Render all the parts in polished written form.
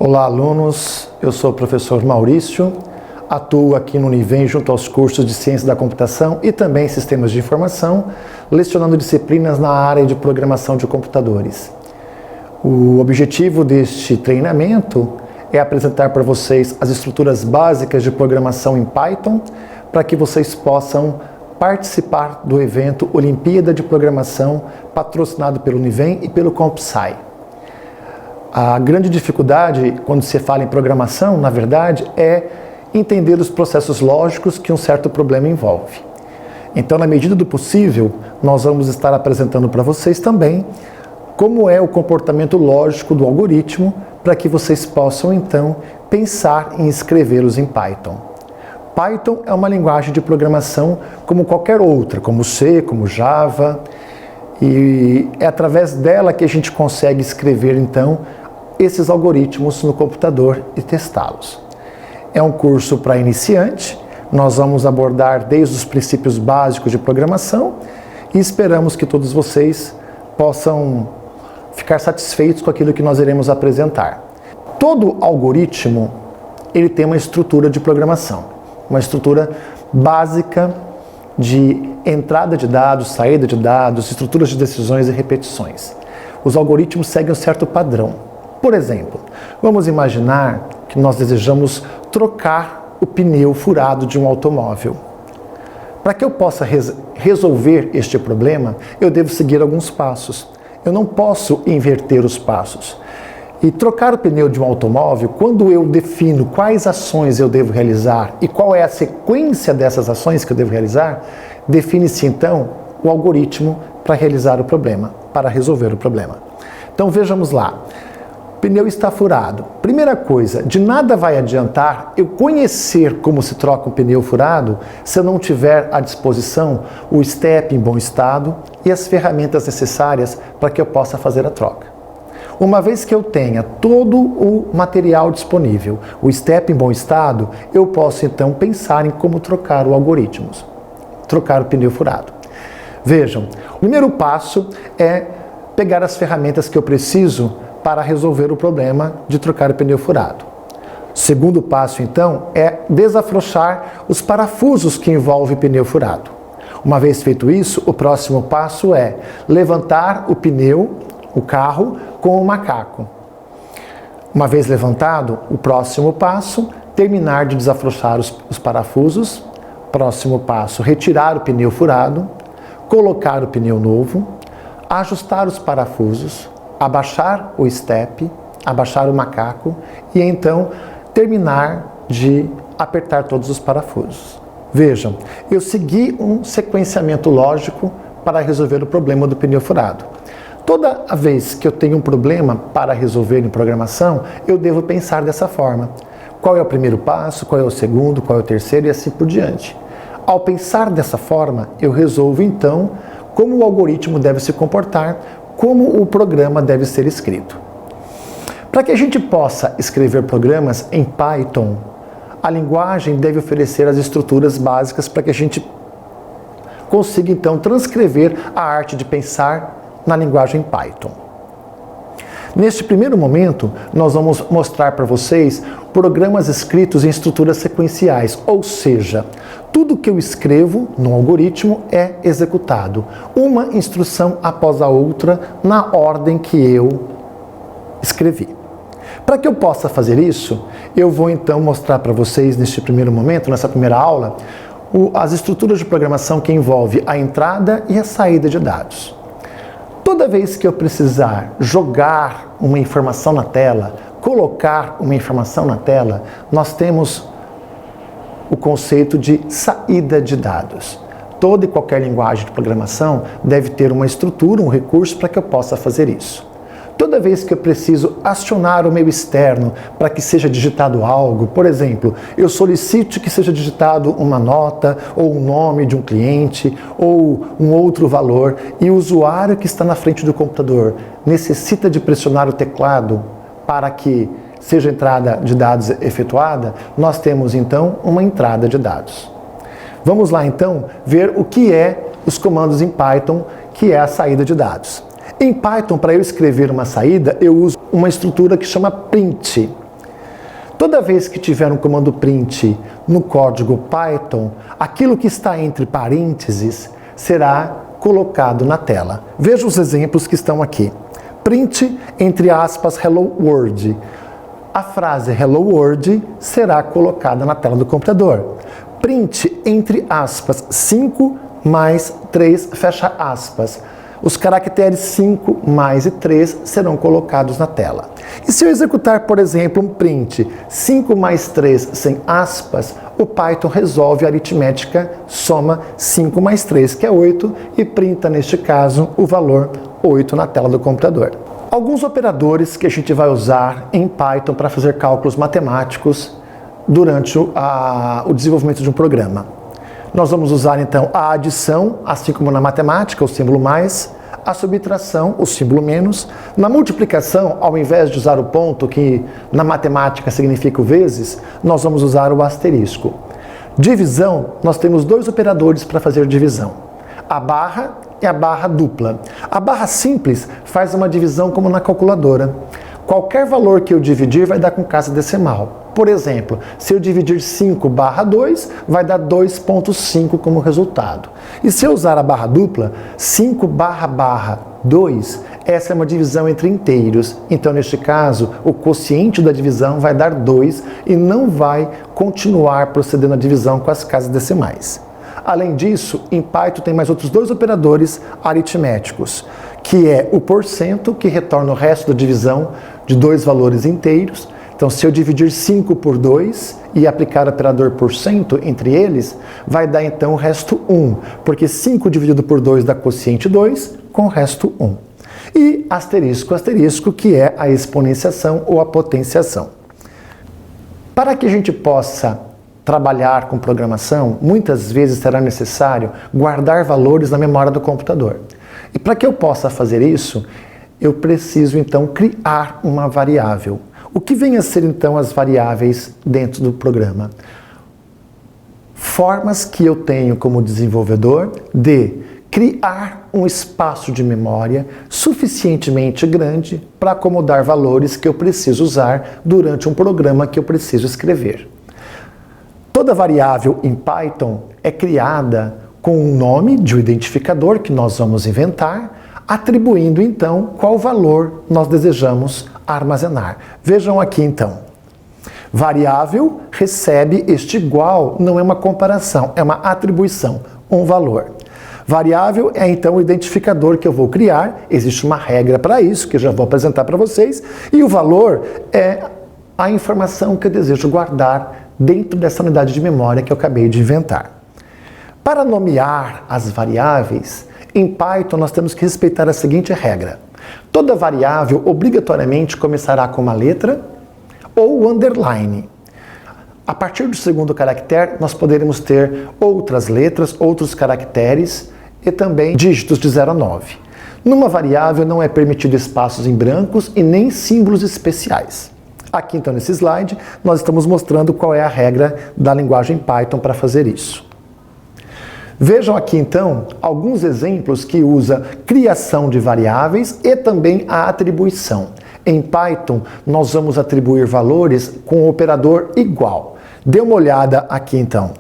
Olá, alunos. Eu sou o professor Maurício, atuo aqui no Univem junto aos cursos de Ciência da Computação e também Sistemas de Informação, lecionando disciplinas na área de programação de computadores. O objetivo deste treinamento é apresentar para vocês as estruturas básicas de programação em Python, para que vocês possam participar do evento Olimpíada de Programação, patrocinado pelo Univem e pelo CompSci. A grande dificuldade quando se fala em programação, na verdade, é entender os processos lógicos que um certo problema envolve. Então, na medida do possível, nós vamos estar apresentando para vocês também como é o comportamento lógico do algoritmo, para que vocês possam, então, pensar em escrevê-los em Python. Python é uma linguagem de programação como qualquer outra, como C, como Java, e é através dela que a gente consegue escrever, então, esses algoritmos no computador e testá-los. É um curso para iniciante, nós vamos abordar desde os princípios básicos de programação e esperamos que todos vocês possam ficar satisfeitos com aquilo que nós iremos apresentar. Todo algoritmo, ele tem uma estrutura de programação, uma estrutura básica de entrada de dados, saída de dados, estruturas de decisões e repetições. Os algoritmos seguem um certo padrão. Por exemplo, vamos imaginar que nós desejamos trocar o pneu furado de um automóvel. Para que eu possa resolver este problema, eu devo seguir alguns passos. Eu não posso inverter os passos. E trocar o pneu de um automóvel, quando eu defino quais ações eu devo realizar e qual é a sequência dessas ações que eu devo realizar, define-se então o algoritmo para realizar o problema, para resolver o problema. Então vejamos lá. O pneu está furado. Primeira coisa, de nada vai adiantar eu conhecer como se troca um pneu furado se eu não tiver à disposição o step em bom estado e as ferramentas necessárias para que eu possa fazer a troca. Uma vez que eu tenha todo o material disponível, o step em bom estado, eu posso então pensar em como trocar o algoritmo, trocar o pneu furado. Vejam, o primeiro passo é pegar as ferramentas que eu preciso para resolver o problema de trocar o pneu furado. O segundo passo, então, é desafrouxar os parafusos que envolvem o pneu furado. Uma vez feito isso, o próximo passo é levantar o pneu, o carro, com o macaco. Uma vez levantado, o próximo passo, terminar de desafrouxar os parafusos. Próximo passo, retirar o pneu furado, colocar o pneu novo, ajustar os parafusos, abaixar o step, abaixar o macaco e então terminar de apertar todos os parafusos. Vejam, eu segui um sequenciamento lógico para resolver o problema do pneu furado. Toda vez que eu tenho um problema para resolver em programação, eu devo pensar dessa forma. Qual é o primeiro passo, qual é o segundo, qual é o terceiro e assim por diante. Ao pensar dessa forma, eu resolvo então como o algoritmo deve se comportar, como o programa deve ser escrito. Para que a gente possa escrever programas em Python, a linguagem deve oferecer as estruturas básicas para que a gente consiga então transcrever a arte de pensar na linguagem Python. Neste primeiro momento, nós vamos mostrar para vocês programas escritos em estruturas sequenciais, ou seja, tudo que eu escrevo no algoritmo é executado, uma instrução após a outra, na ordem que eu escrevi. Para que eu possa fazer isso, eu vou então mostrar para vocês, neste primeiro momento, nessa primeira aula, as estruturas de programação que envolvem a entrada e a saída de dados. Toda vez que eu precisar jogar uma informação na tela, colocar uma informação na tela, nós temos o conceito de saída de dados. Toda e qualquer linguagem de programação deve ter uma estrutura, um recurso para que eu possa fazer isso. Toda vez que eu preciso acionar o meio externo para que seja digitado algo, por exemplo, eu solicito que seja digitado uma nota ou o nome de um cliente ou um outro valor e o usuário que está na frente do computador necessita de pressionar o teclado para que seja a entrada de dados efetuada, nós temos então uma entrada de dados. Vamos lá então ver o que é os comandos em Python, que é a saída de dados. Em Python, para eu escrever uma saída, eu uso uma estrutura que chama print. Toda vez que tiver um comando print no código Python, aquilo que está entre parênteses será colocado na tela. Veja os exemplos que estão aqui. Print, entre aspas, Hello World. A frase Hello World será colocada na tela do computador. Print, entre aspas, 5 mais 3, fecha aspas. Os caracteres 5 mais e 3 serão colocados na tela. E se eu executar, por exemplo, um print 5 mais 3 sem aspas, o Python resolve a aritmética, soma 5 mais 3, que é 8, e printa, neste caso, o valor 8 na tela do computador. Alguns operadores que a gente vai usar em Python para fazer cálculos matemáticos durante o desenvolvimento de um programa. Nós vamos usar então a adição, assim como na matemática, o símbolo mais, a subtração, o símbolo menos. Na multiplicação, ao invés de usar o ponto, que na matemática significa o vezes, nós vamos usar o asterisco. Divisão, nós temos dois operadores para fazer divisão: a barra e a barra dupla. A barra simples faz uma divisão como na calculadora. Qualquer valor que eu dividir vai dar com casa decimal. Por exemplo, se eu dividir 5 barra 2, vai dar 2,5 como resultado. E se eu usar a barra dupla, 5 barra 2, essa é uma divisão entre inteiros. Então, neste caso, o quociente da divisão vai dar 2 e não vai continuar procedendo a divisão com as casas decimais. Além disso, em Python tem mais outros dois operadores aritméticos, que é o porcento, que retorna o resto da divisão de dois valores inteiros. Então, se eu dividir 5 por 2 e aplicar o operador porcento entre eles, vai dar então o resto 1, porque 5 dividido por 2 dá quociente 2, com o resto 1. E asterisco, que é a exponenciação ou a potenciação. Para que a gente possa trabalhar com programação, muitas vezes será necessário guardar valores na memória do computador. E para que eu possa fazer isso, eu preciso então criar uma variável. O que vem a ser então as variáveis dentro do programa? Formas que eu tenho como desenvolvedor de criar um espaço de memória suficientemente grande para acomodar valores que eu preciso usar durante um programa que eu preciso escrever. Toda variável em Python é criada com um nome de um identificador que nós vamos inventar, atribuindo então qual valor nós desejamos armazenar. Vejam aqui então. Variável recebe este igual, não é uma comparação, é uma atribuição, um valor. Variável é então o identificador que eu vou criar, existe uma regra para isso, que eu já vou apresentar para vocês, e o valor é a informação que eu desejo guardar dentro dessa unidade de memória que eu acabei de inventar. Para nomear as variáveis, em Python nós temos que respeitar a seguinte regra: toda variável obrigatoriamente começará com uma letra ou underline. A partir do segundo caractere, nós poderemos ter outras letras, outros caracteres e também dígitos de 0 a 9. Numa variável não é permitido espaços em brancos e nem símbolos especiais. Aqui então nesse slide nós estamos mostrando qual é a regra da linguagem Python para fazer isso. Vejam aqui então alguns exemplos que usa criação de variáveis e também a atribuição. Em Python nós vamos atribuir valores com o operador igual. Dê uma olhada aqui então.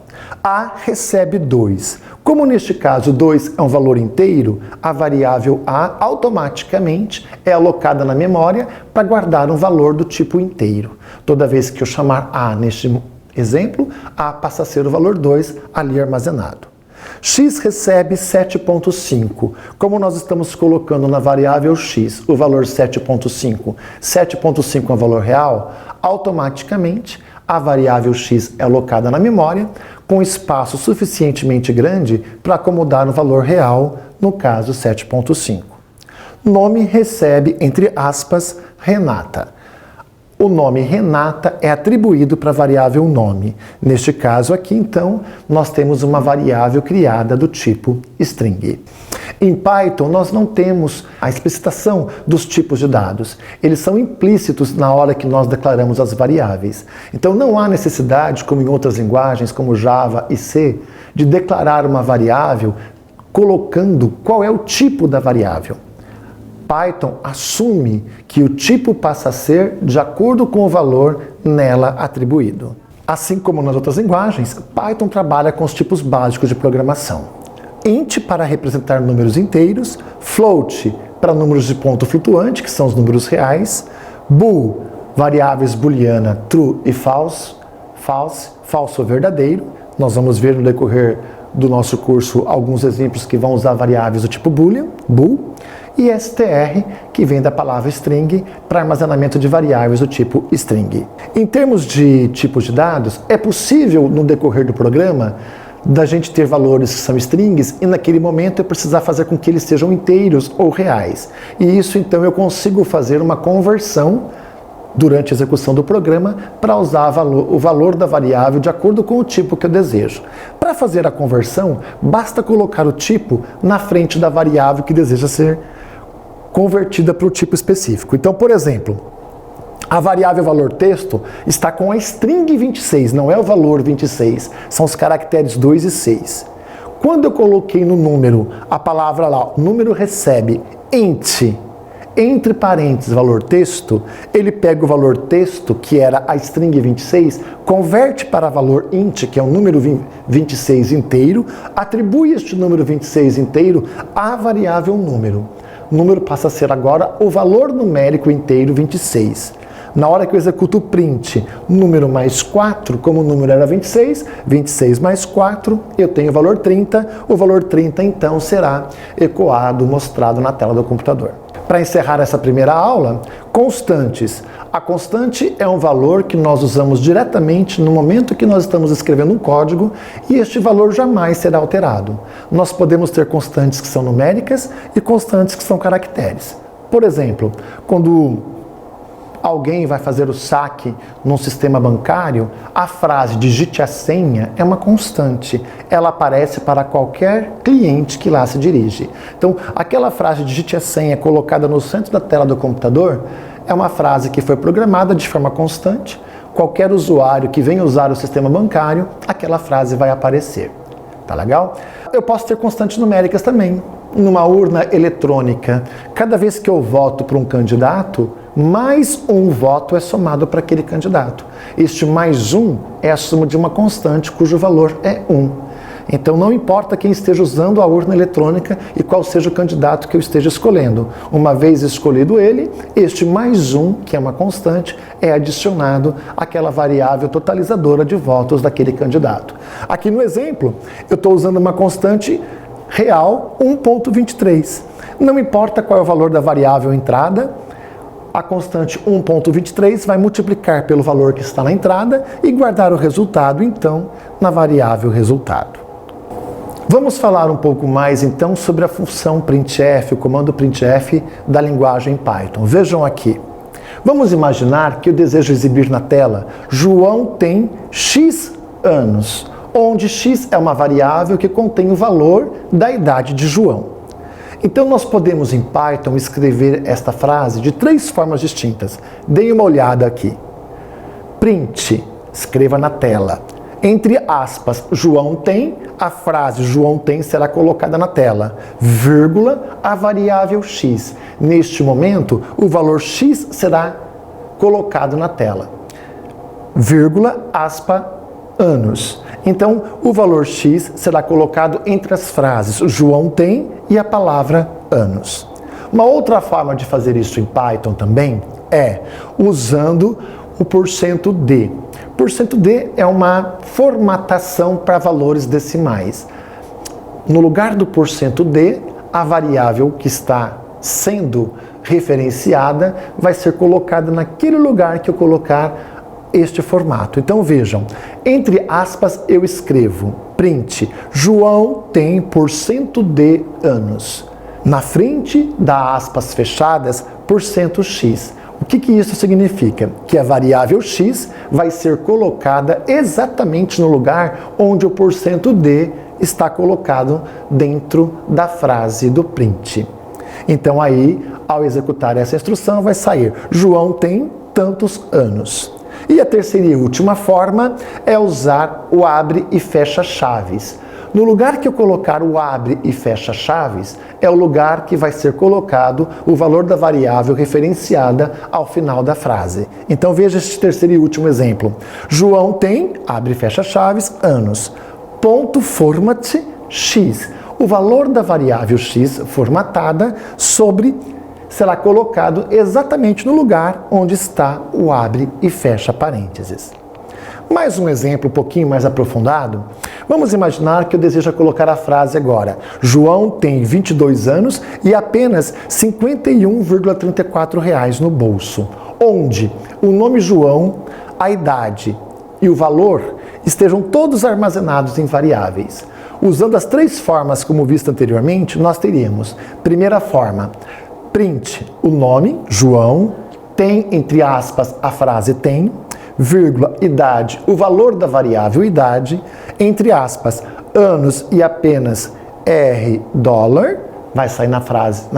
A recebe 2. Como neste caso 2 é um valor inteiro, a variável A automaticamente é alocada na memória para guardar um valor do tipo inteiro. Toda vez que eu chamar A neste exemplo, A passa a ser o valor 2 ali armazenado. X recebe 7,5. Como nós estamos colocando na variável x o valor 7,5, 7,5 é um valor real, automaticamente a variável x é alocada na memória com espaço suficientemente grande para acomodar o valor real, no caso 7,5. Nome recebe, entre aspas, Renata. O nome Renata é atribuído para a variável nome. Neste caso aqui, então, nós temos uma variável criada do tipo string. Em Python, nós não temos a explicitação dos tipos de dados. Eles são implícitos na hora que nós declaramos as variáveis. Então, não há necessidade, como em outras linguagens, como Java e C, de declarar uma variável colocando qual é o tipo da variável. Python assume que o tipo passa a ser de acordo com o valor nela atribuído. Assim como nas outras linguagens, Python trabalha com os tipos básicos de programação. Int para representar números inteiros, float para números de ponto flutuante, que são os números reais, bool, variáveis booleana true e false, falso ou verdadeiro. Nós vamos ver no decorrer do nosso curso alguns exemplos que vão usar variáveis do tipo boolean, bool, e str, que vem da palavra string, para armazenamento de variáveis do tipo string. Em termos de tipos de dados, é possível no decorrer do programa da gente ter valores que são strings e naquele momento eu precisar fazer com que eles sejam inteiros ou reais. E isso então eu consigo fazer uma conversão durante a execução do programa para usar o valor da variável de acordo com o tipo que eu desejo. Para fazer a conversão, basta colocar o tipo na frente da variável que deseja ser convertida para o tipo específico. Então, por exemplo, a variável valor texto está com a string 26, não é o valor 26, são os caracteres 2 e 6. Quando eu coloquei no número a palavra lá, o número recebe int, entre parênteses, valor texto, ele pega o valor texto, que era a string 26, converte para valor int, que é o número 26 inteiro, atribui este número 26 inteiro à variável número. O número passa a ser agora o valor numérico inteiro 26. Na hora que eu executo o print, número mais 4, como o número era 26, 26 mais 4, eu tenho o valor 30. O valor 30, então, será ecoado, mostrado na tela do computador. Para encerrar essa primeira aula, constantes. A constante é um valor que nós usamos diretamente no momento que nós estamos escrevendo um código e este valor jamais será alterado. Nós podemos ter constantes que são numéricas e constantes que são caracteres. Por exemplo, quando alguém vai fazer o saque num sistema bancário, a frase digite a senha é uma constante. Ela aparece para qualquer cliente que lá se dirige. Então, aquela frase digite a senha colocada no centro da tela do computador é uma frase que foi programada de forma constante. Qualquer usuário que venha usar o sistema bancário, aquela frase vai aparecer. Tá legal? Eu posso ter constantes numéricas também. Numa urna eletrônica, cada vez que eu voto para um candidato, mais um voto é somado para aquele candidato. Este mais um é a soma de uma constante cujo valor é 1. Então não importa quem esteja usando a urna eletrônica e qual seja o candidato que eu esteja escolhendo. Uma vez escolhido ele, este mais um, que é uma constante, é adicionado àquela variável totalizadora de votos daquele candidato. Aqui no exemplo, eu estou usando uma constante real 1.23. Não importa qual é o valor da variável entrada, a constante 1.23 vai multiplicar pelo valor que está na entrada e guardar o resultado, então, na variável resultado. Vamos falar um pouco mais, então, sobre a função printf, o comando printf da linguagem Python. Vejam aqui. Vamos imaginar que eu desejo exibir na tela João tem X anos, onde X é uma variável que contém o valor da idade de João. Então nós podemos em Python escrever esta frase de 3 formas distintas. Deem uma olhada aqui. Print, escreva na tela. Entre aspas, João tem, a frase João tem será colocada na tela. Vírgula, a variável X. Neste momento, o valor X será colocado na tela. Vírgula, aspa, anos. Então, o valor X será colocado entre as frases João tem e a palavra anos. Uma outra forma de fazer isso em Python também é usando o %d. %d é uma formatação para valores decimais. No lugar do %d, a variável que está sendo referenciada vai ser colocada naquele lugar que eu colocar este formato. Então vejam, entre aspas eu escrevo print, João tem %d anos. Na frente da aspas fechadas, %x. O que isso significa? Que a variável x vai ser colocada exatamente no lugar onde o %d está colocado dentro da frase do print. Então aí, ao executar essa instrução, vai sair João tem tantos anos. E a terceira e última forma é usar o abre e fecha chaves. No lugar que eu colocar o abre e fecha chaves, é o lugar que vai ser colocado o valor da variável referenciada ao final da frase. Então veja este terceiro e último exemplo. João tem, abre e fecha chaves, anos. Ponto format x. O valor da variável x formatada será colocado exatamente no lugar onde está o abre e fecha parênteses. Mais um exemplo um pouquinho mais aprofundado. Vamos imaginar que eu desejo colocar a frase agora. João tem 22 anos e apenas R$ 51,34 no bolso. Onde o nome João, a idade e o valor estejam todos armazenados em variáveis. Usando as três formas como visto anteriormente, nós teríamos, primeira forma, print o nome, João, tem, entre aspas, a frase tem, vírgula, idade, o valor da variável idade, entre aspas, anos e apenas R dólar, vai sair na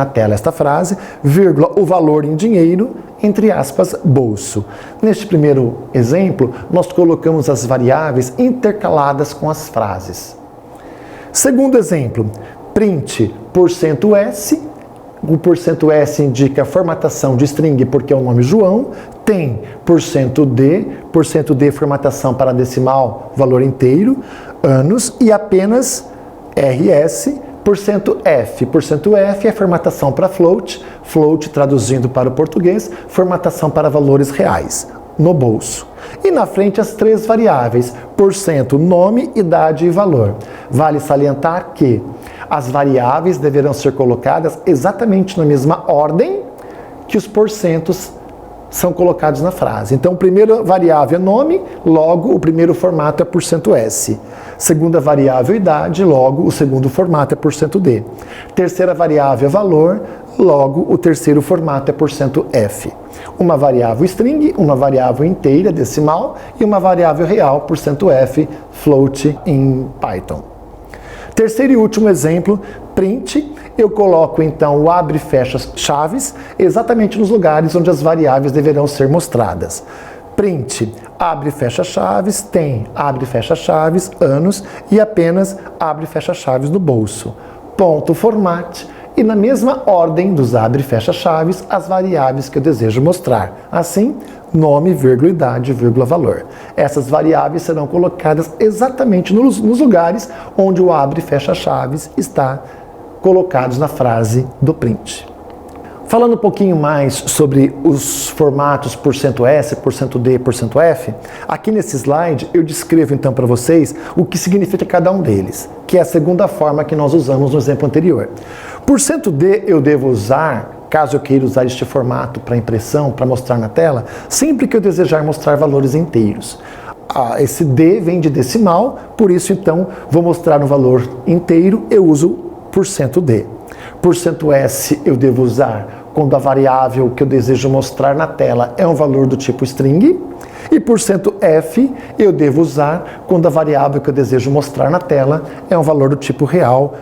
tela esta frase, vírgula, o valor em dinheiro, entre aspas, bolso. Neste primeiro exemplo, nós colocamos as variáveis intercaladas com as frases. Segundo exemplo, print %S, o %S indica a formatação de string porque é o nome João, tem %D formatação para decimal, valor inteiro, anos e apenas RS, %F. %F é formatação para float, float traduzindo para o português, formatação para valores reais, no bolso. E na frente as três variáveis, %, nome, idade e valor. Vale salientar que as variáveis deverão ser colocadas exatamente na mesma ordem que os porcentos são colocados na frase. Então, a primeira variável é nome, logo o primeiro formato é %S. Segunda variável, idade, logo o segundo formato é %D. Terceira variável é valor, logo o terceiro formato é %F. Uma variável string, uma variável inteira, decimal, e uma variável real, %F, float em Python. Terceiro e último exemplo, print, eu coloco então o abre e fecha chaves exatamente nos lugares onde as variáveis deverão ser mostradas. Print, abre e fecha chaves, tem, abre e fecha chaves, anos e apenas abre e fecha chaves no bolso. Ponto format e na mesma ordem dos abre e fecha chaves as variáveis que eu desejo mostrar. Assim, nome, vírgula, idade, vírgula, valor. Essas variáveis serão colocadas exatamente nos lugares onde o abre e fecha chaves está colocados na frase do print. Falando um pouquinho mais sobre os formatos %S, %D e %F, aqui nesse slide eu descrevo então para vocês o que significa cada um deles, que é a segunda forma que nós usamos no exemplo anterior. %D eu devo usar, caso eu queira usar este formato para impressão, para mostrar na tela, sempre que eu desejar mostrar valores inteiros. Esse D vem de decimal, por isso então vou mostrar um valor inteiro, eu uso %D. %S eu devo usar quando a variável que eu desejo mostrar na tela é um valor do tipo string, e %F eu devo usar quando a variável que eu desejo mostrar na tela é um valor do tipo real,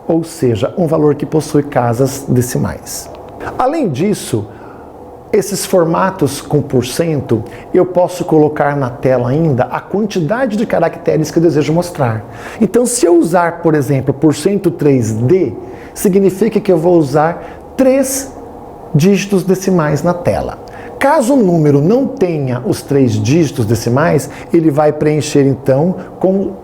ou seja, um valor que possui casas decimais. Além disso, esses formatos com %, eu posso colocar na tela ainda a quantidade de caracteres que eu desejo mostrar. Então, se eu usar, por exemplo, %3D, significa que eu vou usar 3 dígitos decimais na tela. Caso o número não tenha os 3 dígitos decimais, ele vai preencher então com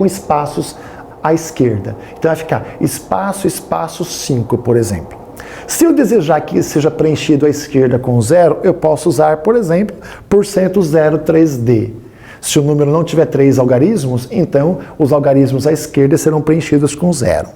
espaços à esquerda. Então vai ficar espaço, espaço 5, por exemplo. Se eu desejar que seja preenchido à esquerda com 0, eu posso usar, por exemplo, %03D. Se o número não tiver 3 algarismos, então os algarismos à esquerda serão preenchidos com 0.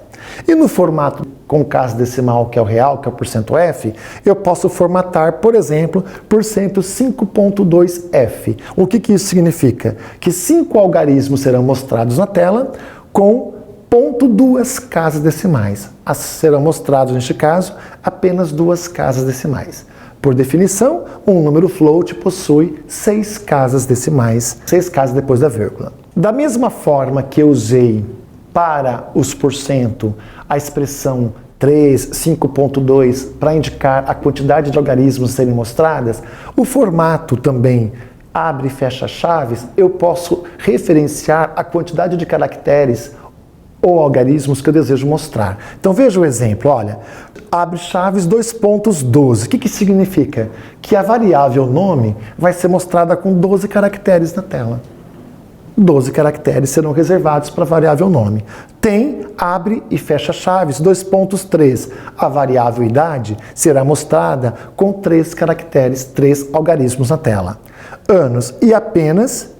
E no formato com casa decimal, que é o real, que é o %F, eu posso formatar, por exemplo, %5.2F. O que isso significa? Que 5 algarismos serão mostrados na tela com 0.2 casas decimais. Serão mostrados, neste caso, apenas 2 casas decimais. Por definição, um número float possui 6 casas decimais, 6 casas depois da vírgula. Da mesma forma que eu usei para os %, a expressão 3, 5.2, para indicar a quantidade de algarismos serem mostradas, o formato também abre e fecha chaves, eu posso referenciar a quantidade de caracteres ou algarismos que eu desejo mostrar. Então veja o exemplo, olha, abre chaves 2.12. O que significa? Que a variável nome vai ser mostrada com 12 caracteres na tela. 12 caracteres serão reservados para a variável nome. Tem, abre e fecha chaves 2.3. A variável idade será mostrada com 3 caracteres, 3 algarismos na tela. Anos e apenas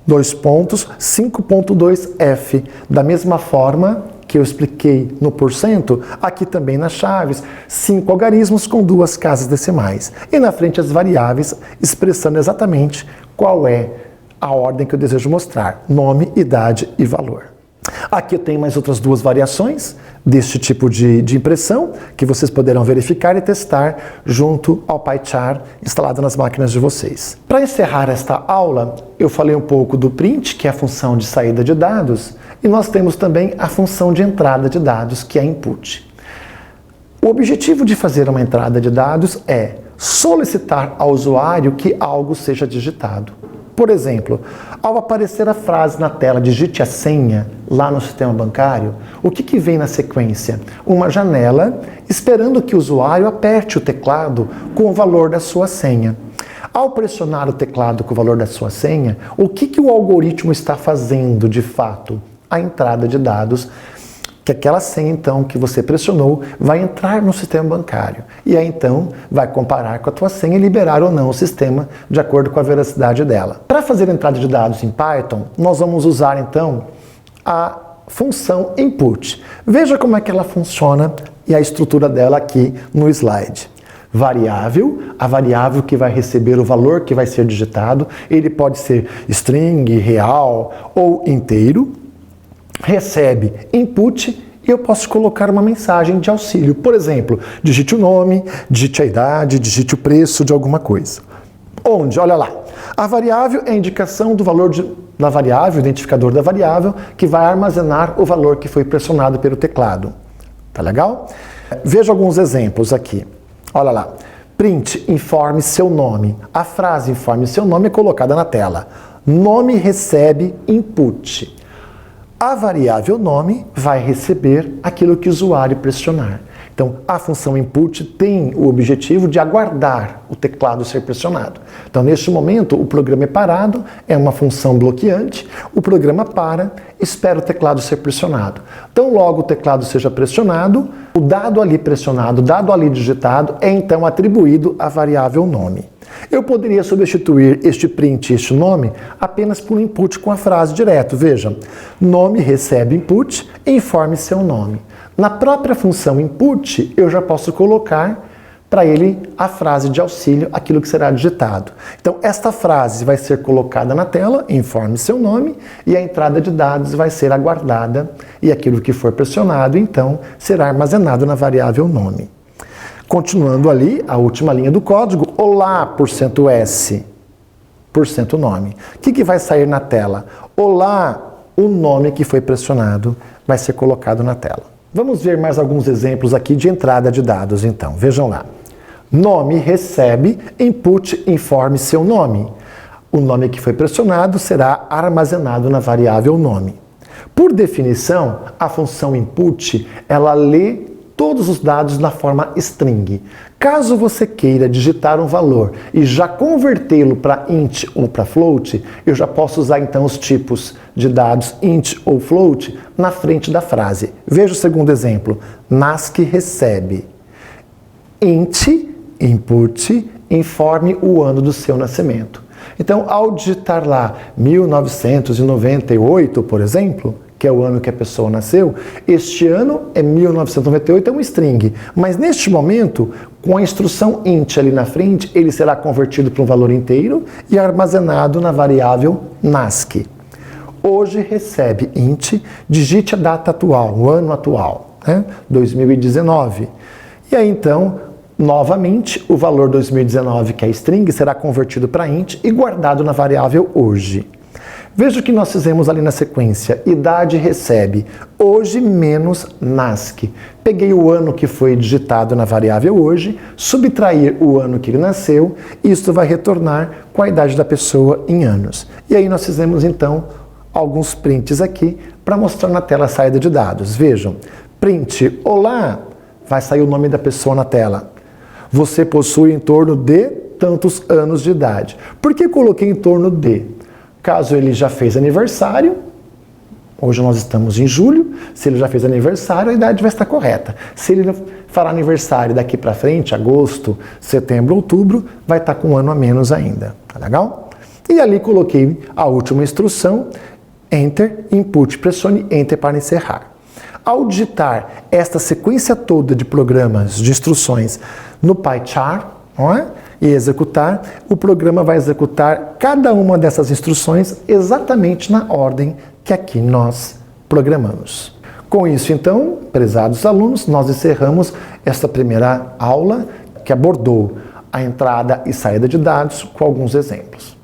5.2f. Da mesma forma que eu expliquei no porcento, aqui também nas chaves, 5 algarismos com 2 casas decimais. E na frente as variáveis, expressando exatamente qual é a ordem que eu desejo mostrar: nome, idade e valor. Aqui eu tenho mais outras 2 variações deste tipo de impressão, que vocês poderão verificar e testar junto ao PyChart instalado nas máquinas de vocês. Para encerrar esta aula, eu falei um pouco do print, que é a função de saída de dados, e nós temos também a função de entrada de dados, que é input. O objetivo de fazer uma entrada de dados é solicitar ao usuário que algo seja digitado. Por exemplo, ao aparecer a frase na tela digite a senha lá no sistema bancário, o que vem na sequência? Uma janela esperando que o usuário aperte o teclado com o valor da sua senha. Ao pressionar o teclado com o valor da sua senha, o que o algoritmo está fazendo de fato? A entrada de dados, que aquela senha então que você pressionou vai entrar no sistema bancário. E aí então vai comparar com a tua senha e liberar ou não o sistema de acordo com a veracidade dela. Para fazer a entrada de dados em Python, nós vamos usar então a função input. Veja como é que ela funciona e a estrutura dela aqui no slide. Variável, a variável que vai receber o valor que vai ser digitado, ele pode ser string, real ou inteiro. Recebe input e eu posso colocar uma mensagem de auxílio. Por exemplo, digite o nome, digite a idade, digite o preço de alguma coisa. Onde? Olha lá. A variável é a indicação do valor da variável, o identificador da variável, que vai armazenar o valor que foi pressionado pelo teclado. Tá legal? Veja alguns exemplos aqui. Olha lá. Print, informe seu nome. A frase informe seu nome é colocada na tela. Nome recebe input. A variável nome vai receber aquilo que o usuário pressionar. Então, a função input tem o objetivo de aguardar o teclado ser pressionado. Então, neste momento, o programa é parado, é uma função bloqueante, o programa para, espera o teclado ser pressionado. Então, logo o teclado seja pressionado, o dado ali pressionado, o dado ali digitado, é então atribuído à variável nome. Eu poderia substituir este print e este nome apenas por um input com a frase direto. Veja, nome recebe input, informe seu nome. Na própria função input, eu já posso colocar para ele a frase de auxílio, aquilo que será digitado. Então, esta frase vai ser colocada na tela, informe seu nome, e a entrada de dados vai ser aguardada, e aquilo que for pressionado, então, será armazenado na variável nome. Continuando ali, a última linha do código, olá, %s, %nome. O que vai sair na tela? Olá, o nome que foi pressionado vai ser colocado na tela. Vamos ver mais alguns exemplos aqui de entrada de dados, então. Vejam lá. Nome recebe, input, informe seu nome. O nome que foi pressionado será armazenado na variável nome. Por definição, a função input, ela lê todos os dados na forma string. Caso você queira digitar um valor e já convertê-lo para int ou para float, eu já posso usar então os tipos de dados int ou float na frente da frase. Veja o segundo exemplo. NASC recebe. Int, input, informe o ano do seu nascimento. Então, ao digitar lá 1998, por exemplo, que é o ano que a pessoa nasceu, este ano é 1998, é um string. Mas neste momento, com a instrução int ali na frente, ele será convertido para um valor inteiro e armazenado na variável NASC. Hoje recebe int, digite a data atual, o ano atual, né? 2019. E aí então, novamente, o valor 2019, que é string, será convertido para int e guardado na variável hoje. Veja o que nós fizemos ali na sequência. Idade recebe. Hoje menos NASC. Peguei o ano que foi digitado na variável hoje, subtrair o ano que ele nasceu, e isso vai retornar com a idade da pessoa em anos. E aí nós fizemos então alguns prints aqui para mostrar na tela a saída de dados. Vejam, print, olá, vai sair o nome da pessoa na tela. Você possui em torno de tantos anos de idade. Por que coloquei em torno de? Caso ele já fez aniversário, hoje nós estamos em julho, se ele já fez aniversário, a idade vai estar correta. Se ele fará aniversário daqui para frente, agosto, setembro, outubro, vai estar com um ano a menos ainda. Tá legal? E ali coloquei a última instrução, Enter, Input, pressione Enter para encerrar. Ao digitar esta sequência toda de programas, de instruções no PyChart, não é? E executar, o programa vai executar cada uma dessas instruções exatamente na ordem que aqui nós programamos. Com isso, então, prezados alunos, nós encerramos esta primeira aula que abordou a entrada e saída de dados com alguns exemplos.